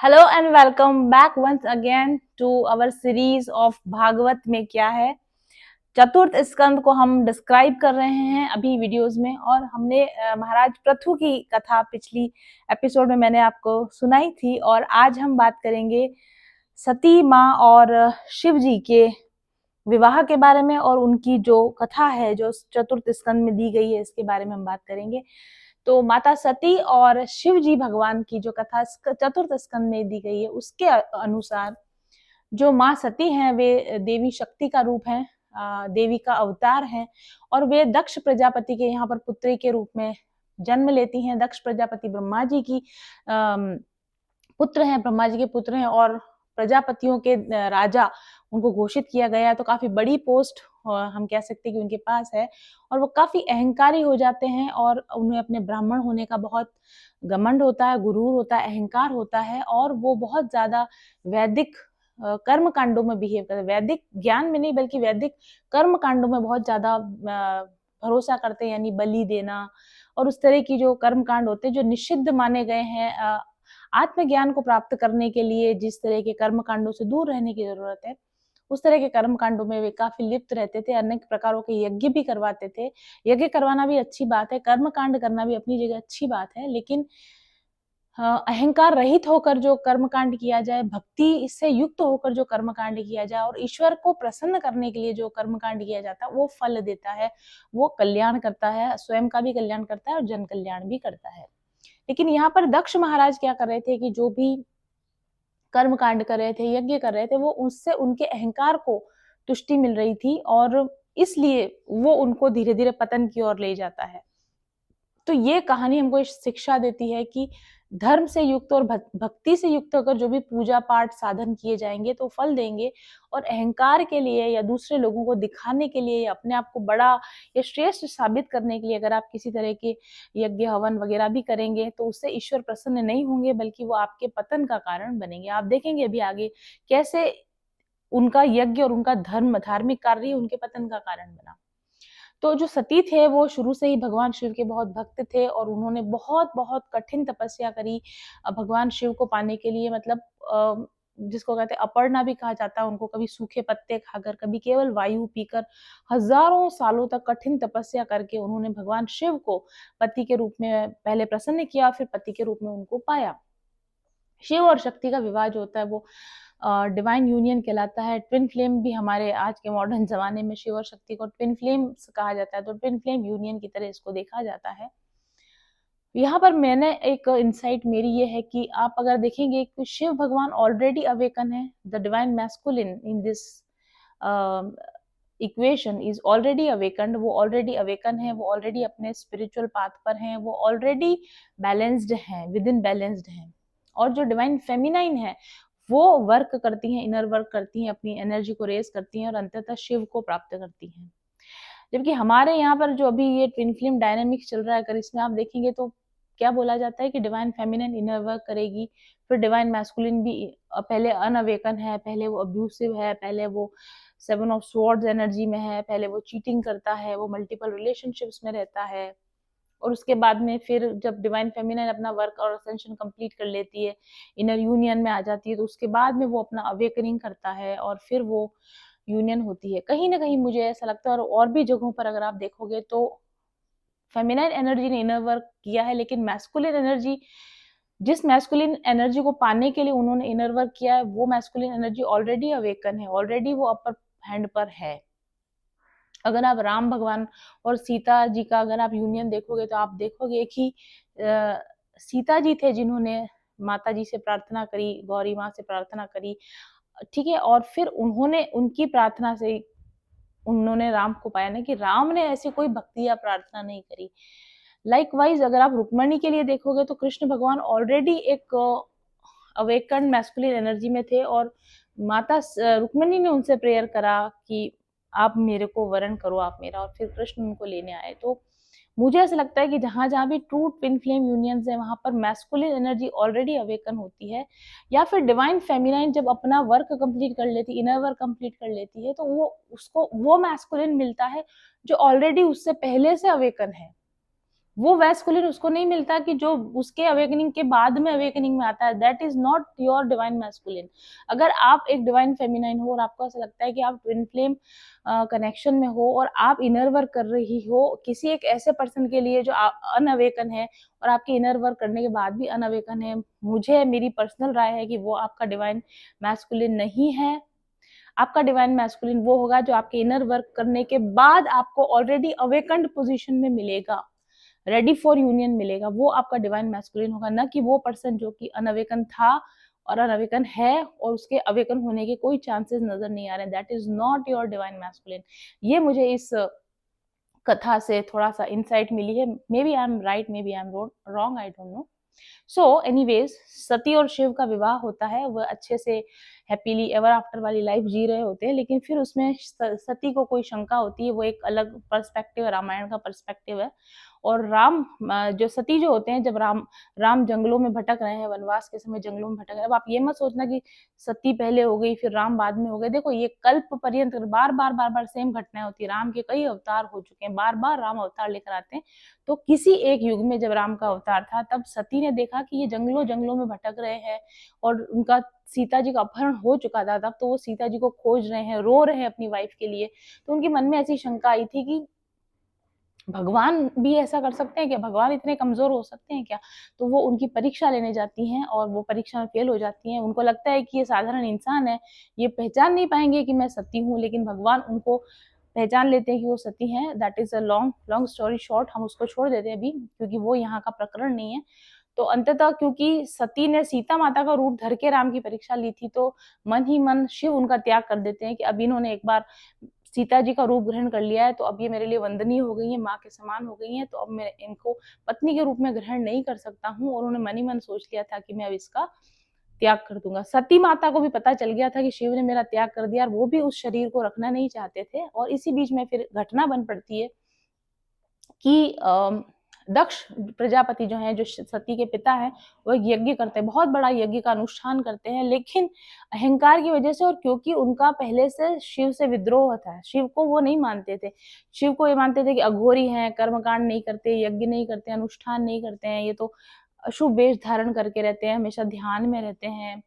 Hello and welcome back once again to our series of Bhagwat में क्या है। चतुर्थ स्कंद को हम डिस्क्राइब कर रहे हैं अभी वीडियोस में, और हमने महाराज पृथु की कथा पिछली एपिसोड में मैंने आपको सुनाई थी। और आज हम बात करेंगे सती माँ और शिव जी के विवाह के बारे में, और उनकी जो कथा है जो चतुर्थ स्कंद में दी गई है इसके बारे में हम बात करेंगे। तो माता सती और शिव जी भगवान की जो कथा चतुर्थ स्कंद में दी गई है उसके अनुसार जो माँ सती हैं वे देवी शक्ति का रूप है, देवी का अवतार है, और वे दक्ष प्रजापति के यहाँ पर पुत्री के रूप में जन्म लेती हैं। दक्ष प्रजापति ब्रह्मा जी की पुत्र हैं, ब्रह्मा जी के पुत्र हैं, और प्रजापतियों के राजा उनको घोषित किया गया है। तो काफी बड़ी पोस्ट हम कह सकते हैं कि उनके पास है, और वो काफी अहंकारी हो जाते हैं, और उन्हें अपने ब्राह्मण होने का बहुत घमंड होता है, गुरूर होता है, अहंकार होता है, और वो बहुत ज्यादा वैदिक कर्म कांडों में बिहेव करते हैं। वैदिक ज्ञान में नहीं बल्कि वैदिक कर्म कांडों में बहुत ज्यादा भरोसा करते हैं, यानी बलि देना और उस तरह की जो कर्म कांड होते हैं जो निषिद्ध माने गए हैं। आत्मज्ञान को प्राप्त करने के लिए जिस तरह के कर्म कांडों से दूर रहने की जरूरत है, उस तरह के कर्म कांडों में वे काफी लिप्त रहते थे। अनेक प्रकारों के यज्ञ भी करवाते थे। यज्ञ करवाना भी अच्छी बात है, कर्म कांड करना भी अपनी जगह अच्छी बात है, लेकिन अहंकार रहित होकर जो कर्म कांड किया जाए, भक्ति से युक्त होकर जो कर्म कांड किया जाए, और ईश्वर को प्रसन्न करने के लिए जो कर्म कांड किया जाता है वो फल देता है, वो कल्याण करता है, स्वयं का भी कल्याण करता है और जन कल्याण भी करता है। लेकिन यहाँ पर दक्ष महाराज क्या कर रहे थे कि जो भी कर्म कांड कर रहे थे, यज्ञ कर रहे थे, वो उससे उनके अहंकार को तुष्टि मिल रही थी, और इसलिए वो उनको धीरे धीरे पतन की ओर ले जाता है। तो ये कहानी हमको इस शिक्षा देती है कि धर्म से युक्त और भक्ति से युक्त होकर जो भी पूजा पाठ साधन किए जाएंगे तो फल देंगे, और अहंकार के लिए या दूसरे लोगों को दिखाने के लिए या अपने आप को बड़ा या श्रेष्ठ साबित करने के लिए अगर आप किसी तरह के यज्ञ हवन वगैरह भी करेंगे तो उससे ईश्वर प्रसन्न नहीं होंगे, बल्कि वो आपके पतन का कारण बनेंगे। आप देखेंगे अभी आगे कैसे उनका यज्ञ और उनका धर्म, धार्मिक कार्य उनके पतन का कारण बना। तो जो सती थे वो शुरू से ही भगवान शिव के बहुत भक्त थे, और उन्होंने बहुत बहुत कठिन तपस्या करी भगवान शिव को पाने के लिए। मतलब जिसको कहते हैं अपर्णा भी कहा जाता है उनको, कभी सूखे पत्ते खाकर, कभी केवल वायु पीकर, हजारों सालों तक कठिन तपस्या करके उन्होंने भगवान शिव को पति के रूप में पहले प्रसन्न किया, फिर पति के रूप में उनको पाया। शिव और शक्ति का विवाह जो होता है वो डिवाइन यूनियन कहलाता है। ट्विन फ्लेम भी हमारे आज के मॉडर्न जमाने में शिव और शक्ति को ट्विन फ्लेम कहा जाता है, तो ट्विन फ्लेम यूनियन की तरह इसको देखा जाता है। यहाँ पर मैंने एक इंसाइट मेरी ये है कि आप अगर देखेंगे कि शिव भगवान ऑलरेडी अवेकन है, the divine masculine in this equation is already awaken. वो ऑलरेडी अवेकन है, वो ऑलरेडी अपने स्पिरिचुअल पाथ पर हैं, वो ऑलरेडी बैलेंस्ड हैं, विद इन बैलेंस्ड हैं। और जो डिवाइन फेमिनाइन है वो वर्क करती हैं, इनर वर्क करती हैं, अपनी एनर्जी को रेज करती हैं और अंततः शिव को प्राप्त करती हैं। जबकि हमारे यहाँ पर जो अभी ये ट्विन फ्लेम डायनामिक्स चल रहा है, अगर इसमें आप देखेंगे तो क्या बोला जाता है कि डिवाइन फेमिनिन इनर वर्क करेगी, फिर डिवाइन मैस्कुलिन भी पहले अनअवेकन है, पहले वो अब्यूसिव है, पहले वो 7 ऑफ स्वॉर्ड्स एनर्जी में है, पहले वो चीटिंग करता है, वो मल्टीपल रिलेशनशिप्स में रहता है, और उसके बाद में फिर जब डिवाइन फेमिनिन अपना वर्क और असेंशन कंप्लीट कर लेती है, इनर यूनियन में आ जाती है, तो उसके बाद में वो अपना अवेकनिंग करता है, और फिर वो यूनियन होती है। कहीं ना कहीं मुझे ऐसा लगता है, और भी जगहों पर अगर आप देखोगे तो फेमिनाइन एनर्जी ने इनर वर्क किया है, लेकिन मैस्कुलिन एनर्जी, जिस मैस्कुलिन एनर्जी को पाने के लिए उन्होंने इनर वर्क किया है, वो मैस्कुलिन एनर्जी ऑलरेडी अवेकन है, ऑलरेडी वो अपर हैंड पर है। अगर आप राम भगवान और सीता जी का अगर आप यूनियन देखोगे तो आप देखोगे कि सीता जी थे जिन्होंने माता जी से प्रार्थना करी, गौरी माँ से प्रार्थना करी, ठीक है, और फिर उन्होंने उनकी प्रार्थना से उन्होंने राम को पाया ना, कि राम ने ऐसी कोई भक्ति या प्रार्थना नहीं करी। लाइकवाइज अगर आप रुक्मणी के लिए देखोगे तो कृष्ण भगवान ऑलरेडी एक अवेकन मैस्कुलिन एनर्जी में थे, और माता रुक्मणी ने उनसे प्रेयर करा कि आप मेरे को वरण करो, आप मेरा, और फिर कृष्ण उनको लेने आए। तो मुझे ऐसा लगता है कि जहां जहां भी ट्रू ट्विन फ्लेम यूनियंस है वहां पर मैस्कुलिन एनर्जी ऑलरेडी अवेकन होती है, या फिर डिवाइन फेमिनाइन जब अपना वर्क कंप्लीट कर लेती, इनर वर्क कंप्लीट कर लेती है, तो वो उसको वो मैस्कुलिन मिलता है जो ऑलरेडी उससे पहले से अवेकन है। वो मैस्कुलिन उसको नहीं मिलता कि जो उसके अवेकनिंग के बाद में अवेकनिंग में आता है। That is not your divine masculine. अगर आप एक डिवाइन फेमिनाइन हो और आपको ऐसा लगता है कि आप ट्विन फ्लेम कनेक्शन में हो और आप इनर वर्क कर रही हो किसी एक ऐसे पर्सन के लिए जो अनअवेकन है और आपके इनर वर्क करने के बाद भी अनअवेकन है, मुझे मेरी पर्सनल राय है कि वो आपका डिवाइन मैस्कुलिन नहीं है। आपका डिवाइन मैस्कुलिन वो होगा जो आपके इनर वर्क करने के बाद आपको ऑलरेडी अवेकन्ड पोजीशन में मिलेगा, रेडी फॉर यूनियन मिलेगा, वो आपका डिवाइन मैस्कुलिन होगा, ना कि वो पर्सन जो कि अनअवेकन था और अनअवेकन है और उसके अवेकन होने के कोई चांसेस नजर नहीं आ रहे। That is not your divine masculine. ये मुझे इस कथा से थोड़ा सा इंसाइट मिली है। Maybe I am right, maybe I am wrong, I don't know. So anyways, Sati और शिव का विवाह होता है, वह अच्छे से हैप्पीली एवर आफ्टर वाली लाइफ जी रहे होते हैं, लेकिन फिर उसमें सती को कोई शंका होती है। वो एक अलग पर्सपेक्टिव है, रामायण का पर्सपेक्टिव है। और राम जो सती जो होते हैं, जब राम जंगलों में भटक रहे हैं, वनवास के समय जंगलों में भटक रहे हैं। अब आप ये मत सोचना कि सती पहले हो गई फिर राम बाद में हो गए। देखो, ये कल्प पर्यंत बार बार सेम घटनाएं होती है। राम के कई अवतार हो चुके हैं, बार बार राम अवतार लेकर आते हैं। तो किसी एक युग में जब राम का अवतार था, तब सती ने देखा कि ये जंगलों जंगलों में भटक रहे हैं और उनका सीता जी का अपहरण हो चुका था। तब तो वो सीता जी को खोज रहे हैं, रो रहे हैं अपनी वाइफ के लिए। तो उनके मन में ऐसी शंका आई थी कि भगवान भी ऐसा कर सकते हैं क्या, भगवान इतने कमजोर हो सकते हैं क्या। तो वो उनकी परीक्षा लेने जाती हैं और वो परीक्षा में फेल हो जाती हैं। उनको लगता है कि ये साधारण इंसान है, ये पहचान नहीं पाएंगे कि मैं सती हूँ, लेकिन भगवान उनको पहचान लेते हैं कि वो सती हैं। That is a long long story short, हम उसको छोड़ देते हैं अभी, क्योंकि वो यहाँ का प्रकरण नहीं है। तो अंततः क्योंकि सती ने सीता माता का रूप धर के राम की परीक्षा ली थी, तो मन ही मन शिव उनका त्याग कर देते हैं कि अब इन्होंने एक बार सीता जी का रूप ग्रहण कर लिया है, तो अब ये मेरे लिए वंदनीय हो गई है, माँ के समान हो गई है, तो अब मैं इनको पत्नी के रूप में ग्रहण नहीं कर सकता हूँ। और उन्होंने मन ही मन सोच लिया था कि मैं अब इसका त्याग कर दूंगा। सती माता को भी पता चल गया था कि शिव ने मेरा त्याग कर दिया, और वो भी उस शरीर को रखना नहीं चाहते थे। और इसी बीच में फिर घटना बन पड़ती है कि दक्ष प्रजापति जो हैं, जो सती के पिता हैं, वो एक यज्ञ करते हैं, बहुत बड़ा यज्ञ का अनुष्ठान करते हैं। लेकिन अहंकार की वजह से, और क्योंकि उनका पहले से शिव से विद्रोह था, शिव को वो नहीं मानते थे। शिव को ये मानते थे कि अघोरी हैं, कर्मकांड नहीं करते, यज्ञ नहीं करते, अनुष्ठान नहीं करते हैं, ये तो अशुभ वेश धारण करके रहते हैं, हमेशा ध्यान में रहते हैं,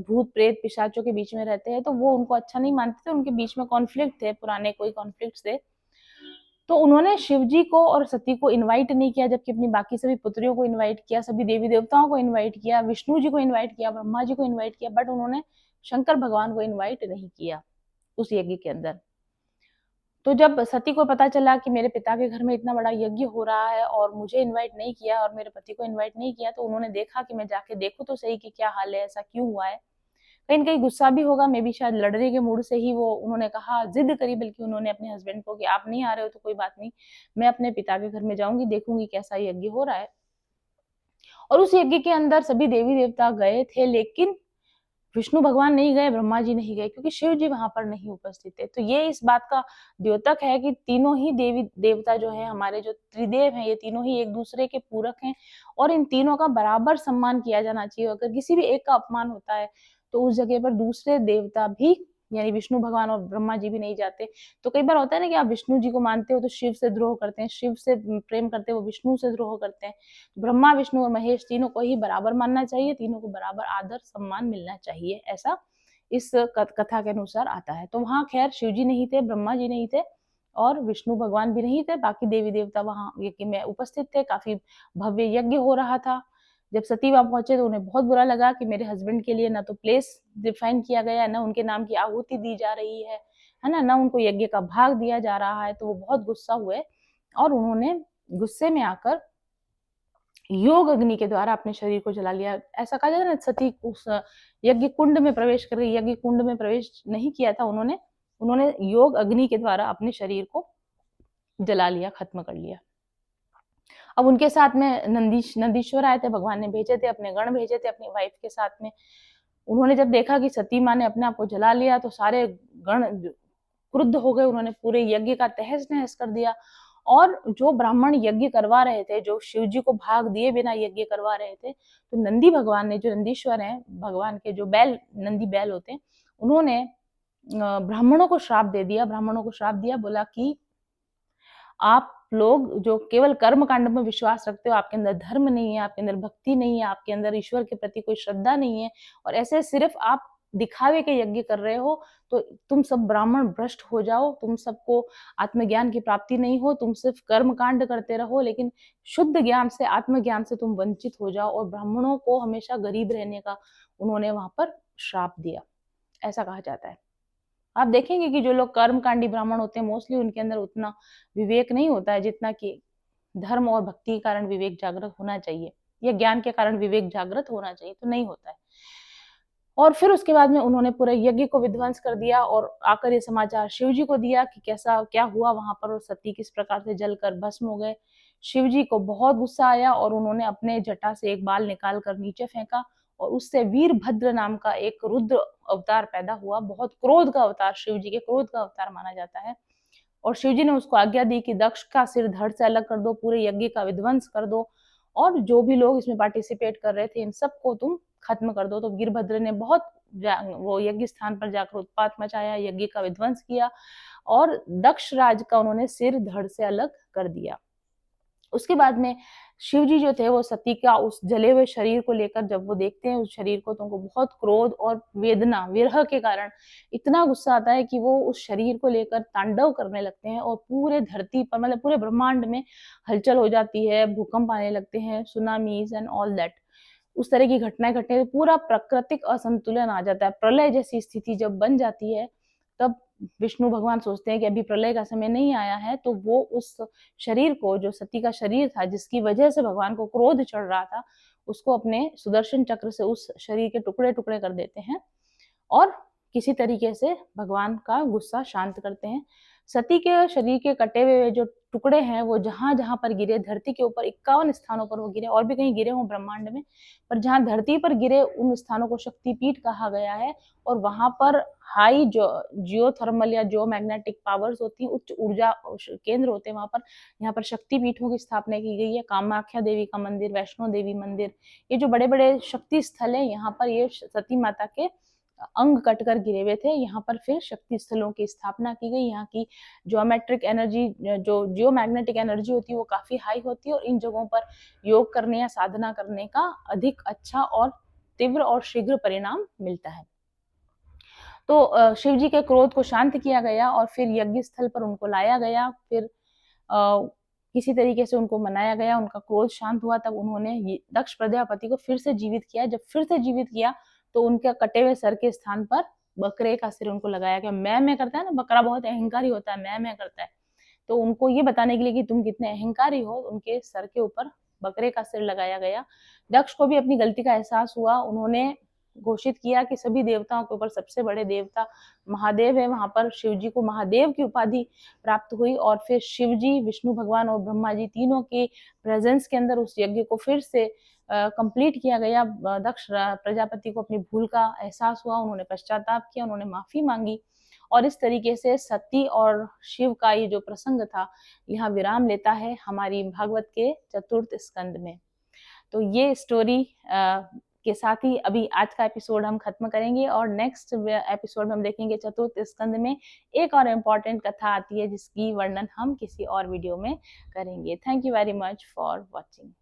भूत प्रेत पिशाचों के बीच में रहते हैं। तो वो उनको अच्छा नहीं मानते थे, उनके बीच में कॉन्फ्लिक्ट थे, पुराने कोई कॉन्फ्लिक्ट थे। तो उन्होंने शिव जी को और सती को इनवाइट नहीं किया, जबकि अपनी बाकी सभी पुत्रियों को इनवाइट किया, सभी देवी देवताओं को इनवाइट किया, विष्णु जी को इनवाइट किया, ब्रह्मा जी को इनवाइट किया, बट उन्होंने शंकर भगवान को इनवाइट नहीं किया उस यज्ञ के अंदर। तो जब सती को पता चला कि मेरे पिता के घर में इतना बड़ा यज्ञ हो रहा है और मुझे इनवाइट नहीं किया और मेरे पति को इनवाइट नहीं किया, तो उन्होंने देखा कि मैं जाके देखूं तो सही कि क्या हाल है, ऐसा क्यों हुआ है। कहीं न कहीं गुस्सा भी होगा, मे बी शायद लड़ने के मूड से ही वो उन्होंने कहा, ज़िद करी बल्कि उन्होंने अपने हस्बैंड को कि आप नहीं आ रहे हो तो कोई बात नहीं, मैं अपने पिता के घर में जाऊँगी, देखूँगी कैसा यज्ञ हो रहा है। और उस यज्ञ के अंदर सभी देवी-देवता गए थे, लेकिन विष्णु भगवान नहीं गए, ब्रह्मा जी नहीं गए, क्योंकि शिव जी वहाँ पर नहीं उपस्थित थे। तो ये इस बात का द्योतक है कि तीनों ही देवी देवता जो हैं, हमारे जो त्रिदेव हैं, ये तीनों ही एक दूसरे के पूरक हैं और इन तीनों का बराबर सम्मान किया जाना चाहिए। अगर किसी भी एक का अपमान होता है, तो उस जगह पर दूसरे देवता भी, यानी विष्णु भगवान और ब्रह्मा जी भी नहीं जाते। तो कई बार होता है ना कि आप विष्णु जी को मानते हो तो शिव से द्रोह करते हैं, शिव से प्रेम करते हो, विष्णु से द्रोह करते हैं। ब्रह्मा, विष्णु और महेश तीनों को ही बराबर मानना चाहिए, तीनों को बराबर आदर सम्मान मिलना चाहिए, ऐसा इस कथा के अनुसार आता है। तो वहाँ खैर शिव जी नहीं थे, ब्रह्मा जी नहीं थे और विष्णु भगवान भी नहीं थे, बाकी देवी देवता वहाँ यज्ञ में उपस्थित थे। काफी भव्य यज्ञ हो रहा था। जब सती वहां पहुंचे तो उन्हें बहुत बुरा लगा कि मेरे हस्बैंड के लिए ना तो प्लेस डिफाइन किया गया है, ना उनके नाम की आहुति दी जा रही है ना उनको यज्ञ का भाग दिया जा रहा है। तो वो बहुत गुस्सा हुए और उन्होंने गुस्से में आकर योग अग्नि के द्वारा अपने शरीर को जला लिया। ऐसा कहा जाता है ना, सती उस यज्ञ कुंड में प्रवेश कर गई, यज्ञ कुंड में प्रवेश नहीं किया था उन्होंने, उन्होंने योग अग्नि के द्वारा अपने शरीर को जला लिया, खत्म कर लिया। अब उनके साथ में नंदीश्वर आए थे, भगवान ने भेजे थे, अपने गण भेजे थे अपनी वाइफ के साथ में। उन्होंने जब देखा कि सती माँ ने अपने आप को जला लिया, तो सारे गण क्रुद्ध हो गए, उन्होंने पूरे यज्ञ का तहस नहस कर दिया। और जो ब्राह्मण यज्ञ करवा रहे थे, जो शिव जी को भाग दिए बिना यज्ञ करवा रहे थे, तो नंदी भगवान ने, जो नंदीश्वर हैं भगवान के, जो बैल नंदी बैल होते हैं, उन्होंने ब्राह्मणों को श्राप दे दिया, ब्राह्मणों को श्राप दिया, बोला कि आप लोग जो केवल कर्म कांड में विश्वास रखते हो, आपके अंदर धर्म नहीं है, आपके अंदर भक्ति नहीं है, आपके अंदर ईश्वर के प्रति कोई श्रद्धा नहीं है और ऐसे सिर्फ आप दिखावे के यज्ञ कर रहे हो, तो तुम सब ब्राह्मण भ्रष्ट हो जाओ, तुम सबको आत्मज्ञान की प्राप्ति नहीं हो, तुम सिर्फ कर्म कांड करते रहो, लेकिन शुद्ध ज्ञान से, आत्मज्ञान से तुम वंचित हो जाओ। और ब्राह्मणों को हमेशा गरीब रहने का उन्होंने वहां पर श्राप दिया, ऐसा कहा जाता है। आप देखेंगे कि जो लोग कर्मकांडी ब्राह्मण होते हैं, मोस्टली उनके अंदर उतना विवेक नहीं होता है जितना कि धर्म और भक्ति के कारण विवेक जागृत होना चाहिए, या ज्ञान के कारण विवेक जागृत होना चाहिए, तो नहीं होता है। और फिर उसके बाद में उन्होंने पूरे यज्ञ को विध्वंस कर दिया और आकर ये समाचार शिव जी को दिया कि कैसा क्या हुआ वहां पर, और सती किस प्रकार से जलकर भस्म हो गए। शिव जी को बहुत गुस्सा आया और उन्होंने अपने जटा से एक बाल निकाल कर नीचे फेंका और उससे वीरभद्र नाम का एक रुद्र अवतार पैदा हुआ। बहुत क्रोध का अवतार, शिव जी के क्रोध का अवतार माना जाता है। और शिव जी ने उसको आज्ञा दी कि दक्ष का सिर धड़ से अलग कर दो, पूरे यज्ञ का विध्वंस कर दो, और जो भी लोग इसमें पार्टिसिपेट कर रहे थे इन सबको तुम खत्म कर दो। तो वीरभद्र ने बहुत वो यज्ञ स्थान पर जाकर उत्पात मचाया, यज्ञ का विध्वंस किया और दक्ष राज का उन्होंने सिर धड़ से अलग कर दिया। उसके बाद में शिव जी जो थे वो सती का उस जले हुए शरीर को लेकर जब वो देखते हैं उस शरीर को, तो उनको बहुत क्रोध और वेदना, विरह के कारण इतना गुस्सा आता है कि वो उस शरीर को लेकर तांडव करने लगते हैं और पूरे धरती पर, मतलब पूरे ब्रह्मांड में हलचल हो जाती है, भूकंप आने लगते हैं, सुनामीज एंड ऑल दैट। उस तरह की घटनाएं घटने, पूरा प्राकृतिक असंतुलन आ जाता है। प्रलय जैसी स्थिति जब बन जाती है, तब विष्णु भगवान सोचते हैं कि अभी प्रलय का समय नहीं आया है, तो वो उस शरीर को, जो सती का शरीर था जिसकी वजह से भगवान को क्रोध चढ़ रहा था, उसको अपने सुदर्शन चक्र से उस शरीर के टुकड़े टुकड़े कर देते हैं और किसी तरीके से भगवान का गुस्सा शांत करते हैं। सती के शरीर के कटे हुए जो टुकड़े हैं वो जहां जहां पर गिरे, धरती के ऊपर 51 स्थानों पर वो गिरे, और भी कहीं गिरे हों ब्रह्मांड में, पर जहां धरती पर गिरे उन स्थानों को शक्तिपीठ कहा गया है। और वहां पर हाई जो जियोथर्मल या जो मैग्नेटिक पावर्स होती हैं, उच्च ऊर्जा केंद्र होते हैं, वहां पर, यहाँ पर शक्तिपीठों की स्थापना की गई है। कामाख्या देवी का मंदिर, वैष्णो देवी मंदिर, ये जो बड़े बड़े शक्ति स्थल है, यहाँ पर ये सती माता के अंग कटकर गिरे हुए थे। यहाँ पर फिर शक्ति स्थलों की स्थापना की गई। यहाँ की ज्योमेट्रिक एनर्जी, जो जियोमैग्नेटिक एनर्जी होती है, वो काफी हाई होती है और इन जगहों पर योग करने या साधना करने का अधिक अच्छा और तीव्र और शीघ्र परिणाम मिलता है। तो शिव जी के क्रोध को शांत किया गया और फिर यज्ञ स्थल पर उनको लाया गया। फिर किसी तरीके से उनको मनाया गया, उनका क्रोध शांत हुआ, तब उन्होंने दक्ष प्रजापति को फिर से जीवित किया। जब फिर से जीवित किया तो उनके कटे हुए सर के स्थान पर बकरे का सिर उनको लगाया गया। मैं करता है ना, बकरा बहुत अहंकारी होता है, मैं करता है, तो उनको ये बताने के लिए कि तुम कितने अहंकारी हो, उनके सर के ऊपर बकरे का सिर लगाया गया। दक्ष को भी अपनी गलती का एहसास हुआ। उन्होंने घोषित किया कि सभी देवताओं के ऊपर सबसे बड़े देवता महादेव है। वहां पर शिव जी को महादेव की उपाधि प्राप्त हुई और फिर शिव जी, विष्णु भगवान और ब्रह्मा जी तीनों के प्रेजेंस के अंदर उस यज्ञ को फिर से कंप्लीट किया गया। दक्ष प्रजापति को अपनी भूल का एहसास हुआ, उन्होंने पश्चाताप किया, उन्होंने माफी मांगी और इस तरीके से सती और शिव का ये जो प्रसंग था यहाँ विराम लेता है हमारी भागवत के चतुर्थ स्कंद में। तो ये स्टोरी के साथ ही अभी आज का एपिसोड हम खत्म करेंगे और नेक्स्ट एपिसोड में हम देखेंगे चतुर्थ स्कंद में एक और इम्पॉर्टेंट कथा आती है जिसकी वर्णन हम किसी और वीडियो में करेंगे। Thank you very much for watching.